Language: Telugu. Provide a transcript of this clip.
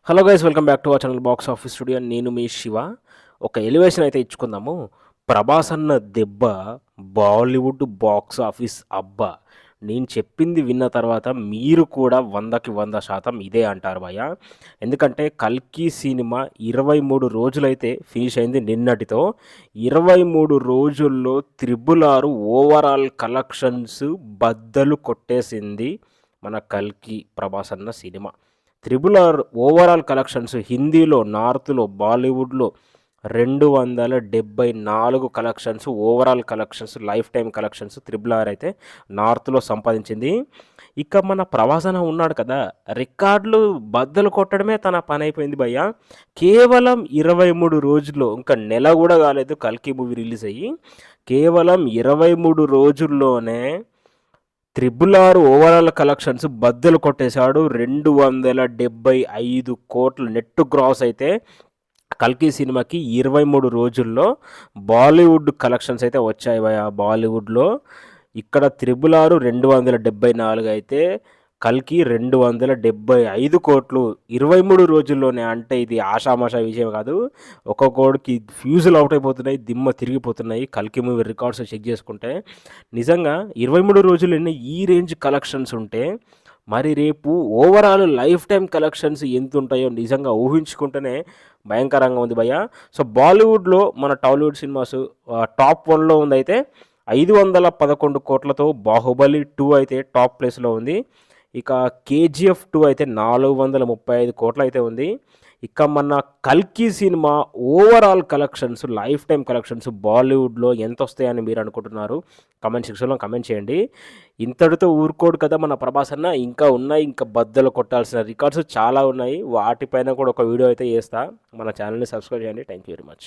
Hello guys, welcome back to our channel box office studio. నేను మీ శివ. ఒక ఎలివేషన్ అయితే ఇచ్చుకుందాము. ప్రభాస్ అన్న దెబ్బ బాలీవుడ్ బాక్స్ ఆఫీస్ అబ్బా. నేను చెప్పింది విన్న తర్వాత మీరు కూడా 100% ఇదే అంటారు భయ్య. ఎందుకంటే కల్కి సినిమా 23 రోజులైతే ఫినిష్ అయింది నిన్నటితో. 23 రోజుల్లో త్రిబుల్ 6 ఓవరాల్ కలెక్షన్స్ బద్దలు కొట్టేసింది మన కల్కి ప్రభాస్ అన్న సినిమా. త్రిబుల్ 6 ఓవరాల్ కలెక్షన్స్ హిందీలో, నార్త్లో, బాలీవుడ్లో 274 collections, overall collections, life time collections triple 6 అయితే నార్త్లో సంపాదించింది. ఇక మన ప్రవాసన ఉన్నాడు కదా, రికార్డులు బద్దలు కొట్టడమే తన పని అయిపోయింది భయ్య. కేవలం 23 రోజుల్లో, ఇంకా నెల కూడా కాలేదు కల్కి మూవీ రిలీజ్ అయ్యి, కేవలం 23 రోజుల్లోనే త్రిబుల్ 6 ఓవరాల్ కలెక్షన్స్ బద్దలు కొట్టేశాడు. 275 కోట్ల నెట్ గ్రాస్ అయితే కల్కి సినిమాకి 23 రోజుల్లో బాలీవుడ్ కలెక్షన్స్ అయితే వచ్చాయి భయ. బాలీవుడ్లో ఇక్కడ త్రిబుల్ 6 274 అయితే కల్కి 275 కోట్లు 23 రోజుల్లోనే. అంటే ఇది ఆషామాషా విషయం కాదు. ఒక్కొక్కడికి ఫ్యూజులు అవుట్ అయిపోతున్నాయి, దిమ్మ తిరిగిపోతున్నాయి కల్కి మూవీ రికార్డ్స్ చెక్ చేసుకుంటే. నిజంగా 23 రోజుల్లోనే ఈ రేంజ్ కలెక్షన్స్ ఉంటే మరి రేపు ఓవరాల్ లైఫ్ టైం కలెక్షన్స్ ఎంత ఉంటాయో నిజంగా ఊహించుకుంటేనే భయంకరంగా ఉంది భయ్య. సో బాలీవుడ్లో మన టాలీవుడ్ సినిమాస్ టాప్ 1లో ఉంది అయితే 511 కోట్లతో బాహుబలి 2 అయితే టాప్ ప్లేస్లో ఉంది. ఇక కేజీఎఫ్ 2 అయితే 435 కోట్లు అయితే ఉంది. ఇక మన కల్కి cinema overall collections, life time collections బాలీవుడ్లో ఎంత వస్తాయని మీరు అనుకుంటున్నారు? కమెంట్ సెక్షన్లో కమెంట్ చేయండి. ఇంతటితో ఊరుకోడు కదా మన ప్రభాస్ అన్న, ఇంకా ఉన్నాయి, ఇంకా బద్దలు కొట్టాల్సిన రికార్డ్స్ చాలా ఉన్నాయి. వాటిపైన కూడా ఒక వీడియో అయితే చేస్తా. మన ఛానల్ని సబ్స్క్రైబ్ చేయండి. Thank you very much.